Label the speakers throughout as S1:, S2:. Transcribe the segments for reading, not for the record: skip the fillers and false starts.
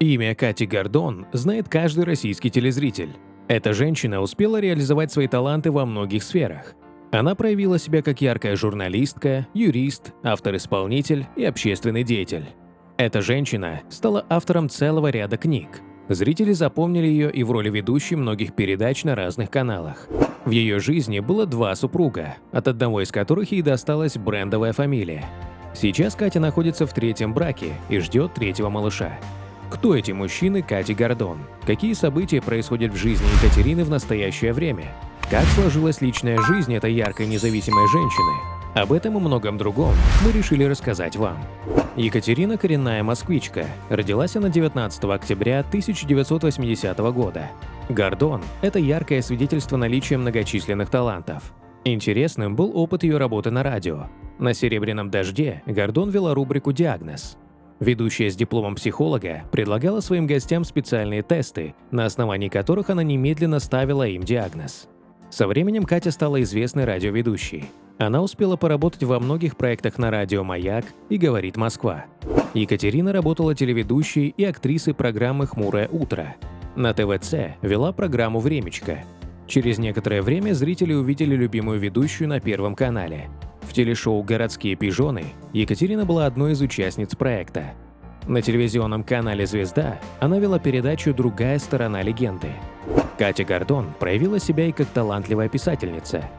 S1: Имя Кати Гордон знает каждый российский телезритель. Эта женщина успела реализовать свои таланты во многих сферах. Она проявила себя как яркая журналистка, юрист, автор-исполнитель и общественный деятель. Эта женщина стала автором целого ряда книг. Зрители запомнили ее и в роли ведущей многих передач на разных каналах. В ее жизни было два супруга, от одного из которых ей досталась брендовая фамилия. Сейчас Катя находится в третьем браке и ждет третьего малыша. Кто эти мужчины Кати Гордон? Какие события происходят в жизни Екатерины в настоящее время? Как сложилась личная жизнь этой яркой независимой женщины? Об этом и многом другом мы решили рассказать вам. Екатерина – коренная москвичка. Родилась она 19 октября 1980 года. Гордон – это яркое свидетельство наличия многочисленных талантов. Интересным был опыт ее работы на радио. На «Серебряном дожде» Гордон вела рубрику «Диагноз». Ведущая с дипломом психолога предлагала своим гостям специальные тесты, на основании которых она немедленно ставила им диагноз. Со временем Катя стала известной радиоведущей. Она успела поработать во многих проектах на радио «Маяк» и «Говорит Москва». Екатерина работала телеведущей и актрисой программы «Хмурое утро». На ТВЦ вела программу «Времечко». Через некоторое время зрители увидели любимую ведущую на Первом канале. В телешоу «Городские пижоны» Екатерина была одной из участниц проекта. На телевизионном канале «Звезда» она вела передачу «Другая сторона легенды». Катя Гордон проявила себя и как талантливая писательница.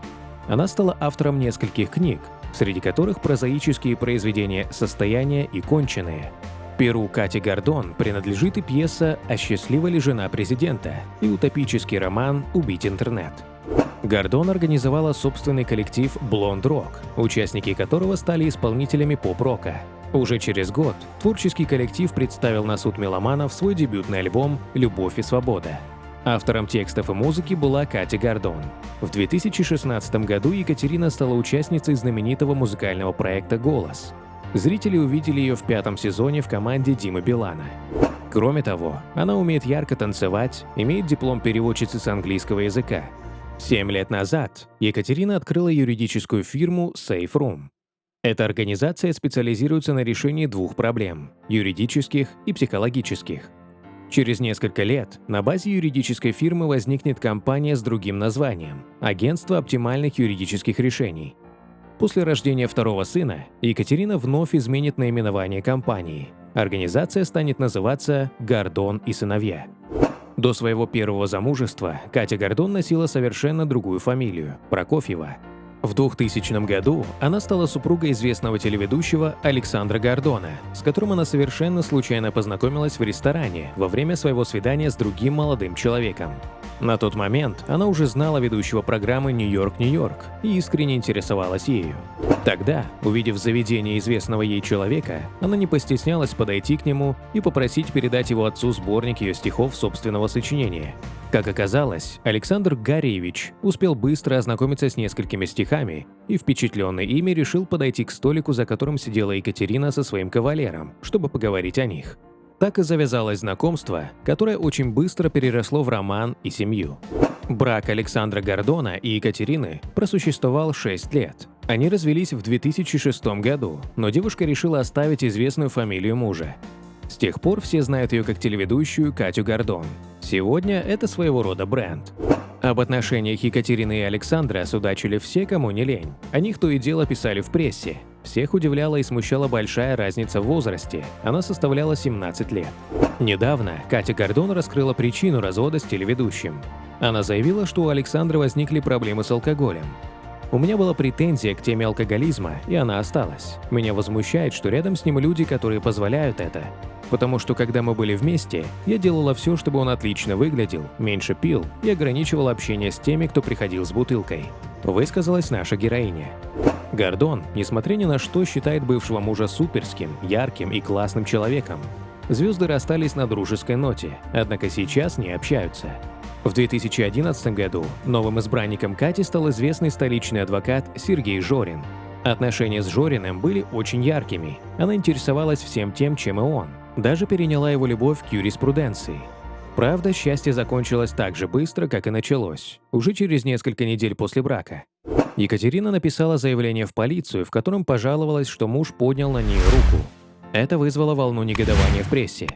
S1: Она стала автором нескольких книг, среди которых прозаические произведения «Состояние» и «Конченые». Перу Кати Гордон принадлежит и пьеса «А счастлива ли жена президента» и утопический роман «Убить интернет». Гордон организовала собственный коллектив «Блонд Рок», участники которого стали исполнителями поп-рока. Уже через год творческий коллектив представил на суд меломанов свой дебютный альбом «Любовь и свобода». Автором текстов и музыки была Катя Гордон. В 2016 году Екатерина стала участницей знаменитого музыкального проекта «Голос». Зрители увидели ее в 5-м сезоне в команде Димы Билана. Кроме того, она умеет ярко танцевать, имеет диплом переводчицы с английского языка. 7 лет назад Екатерина открыла юридическую фирму Safe Room. Эта организация специализируется на решении двух проблем – юридических и психологических. Через несколько лет на базе юридической фирмы возникнет компания с другим названием – Агентство оптимальных юридических решений. После рождения второго сына Екатерина вновь изменит наименование компании. Организация станет называться «Гордон и сыновья». До своего первого замужества Катя Гордон носила совершенно другую фамилию – Прокофьева. В 2000 году она стала супругой известного телеведущего Александра Гордона, с которым она совершенно случайно познакомилась в ресторане во время своего свидания с другим молодым человеком. На тот момент она уже знала ведущего программы «Нью-Йорк, Нью-Йорк» и искренне интересовалась ею. Тогда, увидев заведение известного ей человека, она не постеснялась подойти к нему и попросить передать его отцу сборник ее стихов собственного сочинения. Как оказалось, Александр Гариевич успел быстро ознакомиться с несколькими стихами и, впечатленный ими, решил подойти к столику, за которым сидела Екатерина со своим кавалером, чтобы поговорить о них. Так и завязалось знакомство, которое очень быстро переросло в роман и семью. Брак Александра Гордона и Екатерины просуществовал 6 лет. Они развелись в 2006 году, но девушка решила оставить известную фамилию мужа. С тех пор все знают ее как телеведущую Катю Гордон. Сегодня это своего рода бренд. Об отношениях Екатерины и Александра судачили все, кому не лень. О них то и дело писали в прессе. Всех удивляла и смущала большая разница в возрасте. Она составляла 17 лет. Недавно Катя Гордон раскрыла причину развода с телеведущим. Она заявила, что у Александра возникли проблемы с алкоголем. «У меня была претензия к теме алкоголизма, и она осталась. Меня возмущает, что рядом с ним люди, которые позволяют это. Потому что, когда мы были вместе, я делала все, чтобы он отлично выглядел, меньше пил и ограничивала общение с теми, кто приходил с бутылкой», — высказалась наша героиня. Гордон, несмотря ни на что, считает бывшего мужа суперским, ярким и классным человеком. Звезды расстались на дружеской ноте, однако сейчас не общаются. В 2011 году новым избранником Кати стал известный столичный адвокат Сергей Жорин. Отношения с Жориным были очень яркими, она интересовалась всем тем, чем и он. Даже переняла его любовь к юриспруденции. Правда, счастье закончилось так же быстро, как и началось, уже через несколько недель после брака. Екатерина написала заявление в полицию, в котором пожаловалась, что муж поднял на нее руку. Это вызвало волну негодования в прессе.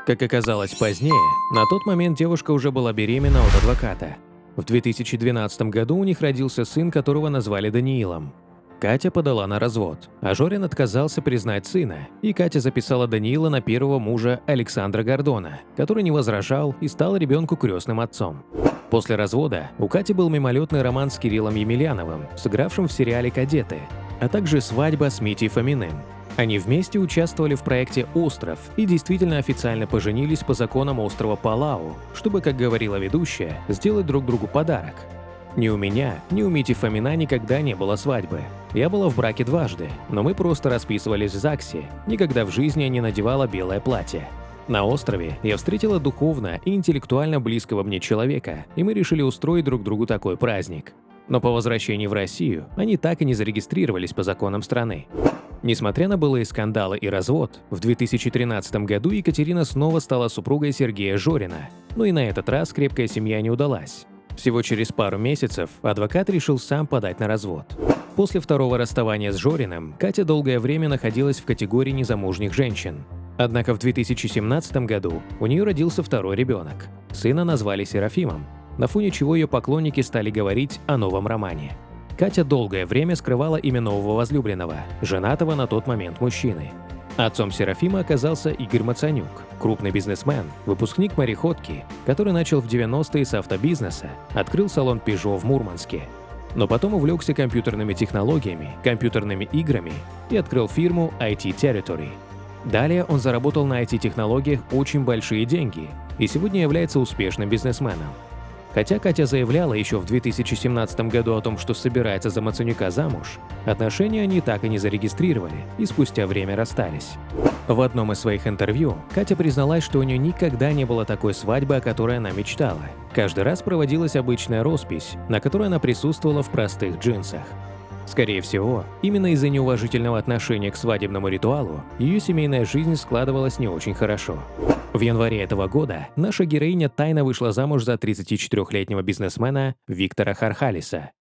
S1: Как оказалось позднее, на тот момент девушка уже была беременна от адвоката. В 2012 году у них родился сын, которого назвали Даниилом. Катя подала на развод, а Жорин отказался признать сына, и Катя записала Даниила на первого мужа Александра Гордона, который не возражал и стал ребенку крестным отцом. После развода у Кати был мимолетный роман с Кириллом Емельяновым, сыгравшим в сериале «Кадеты», а также свадьба с Митей Фоминым. Они вместе участвовали в проекте «Остров» и действительно официально поженились по законам острова Палау, чтобы, как говорила ведущая, сделать друг другу подарок. Ни у меня, ни у Мити Фомина никогда не было свадьбы. Я была в браке дважды, но мы просто расписывались в ЗАГСе, никогда в жизни я не надевала белое платье. На острове я встретила духовно и интеллектуально близкого мне человека, и мы решили устроить друг другу такой праздник. Но по возвращении в Россию они так и не зарегистрировались по законам страны. Несмотря на былые скандалы и развод, в 2013 году Екатерина снова стала супругой Сергея Жорина, но и на этот раз крепкая семья не удалась. Всего через пару месяцев адвокат решил сам подать на развод. После второго расставания с Жориным Катя долгое время находилась в категории незамужних женщин. Однако в 2017 году у нее родился второй ребенок. Сына назвали Серафимом, на фоне чего ее поклонники стали говорить о новом романе. Катя долгое время скрывала имя нового возлюбленного, женатого на тот момент мужчины. Отцом Серафима оказался Игорь Мацанюк, крупный бизнесмен, выпускник мореходки, который начал в 90-е с автобизнеса, открыл салон Peugeot в Мурманске. Но потом увлекся компьютерными технологиями, компьютерными играми и открыл фирму IT Territory. Далее он заработал на IT-технологиях очень большие деньги и сегодня является успешным бизнесменом. Хотя Катя заявляла еще в 2017 году о том, что собирается за Мацанюка замуж, отношения они так и не зарегистрировали и спустя время расстались. В одном из своих интервью Катя призналась, что у нее никогда не было такой свадьбы, о которой она мечтала. Каждый раз проводилась обычная роспись, на которой она присутствовала в простых джинсах. Скорее всего, именно из-за неуважительного отношения к свадебному ритуалу ее семейная жизнь складывалась не очень хорошо. В январе этого года наша героиня тайно вышла замуж за 34-летнего бизнесмена Виктора Хархалиса.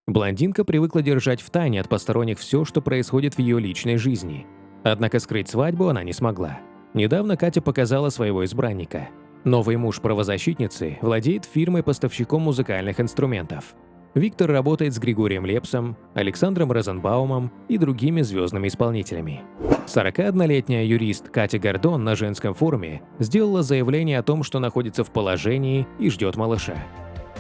S1: Блондинка привыкла держать в тайне от посторонних все, что происходит в ее личной жизни. Однако скрыть свадьбу она не смогла. Недавно Катя показала своего избранника. Новый муж правозащитницы владеет фирмой-поставщиком музыкальных инструментов. Виктор работает с Григорием Лепсом, Александром Розенбаумом и другими звездными исполнителями. 41-летняя юрист Катя Гордон на женском форуме сделала заявление о том, что находится в положении и ждет малыша.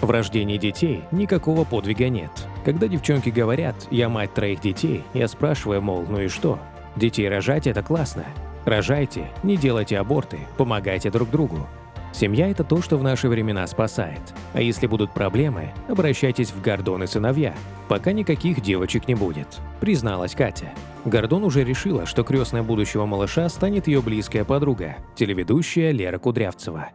S1: В рождении детей никакого подвига нет. Когда девчонки говорят «я мать 3 детей», я спрашиваю, мол, ну и что? Детей рожать – это классно. Рожайте, не делайте аборты, помогайте друг другу. Семья – это то, что в наши времена спасает. А если будут проблемы, обращайтесь в Гордон и сыновья, пока никаких девочек не будет, призналась Катя. Гордон уже решила, что крестной будущего малыша станет ее близкая подруга, телеведущая Лера Кудрявцева.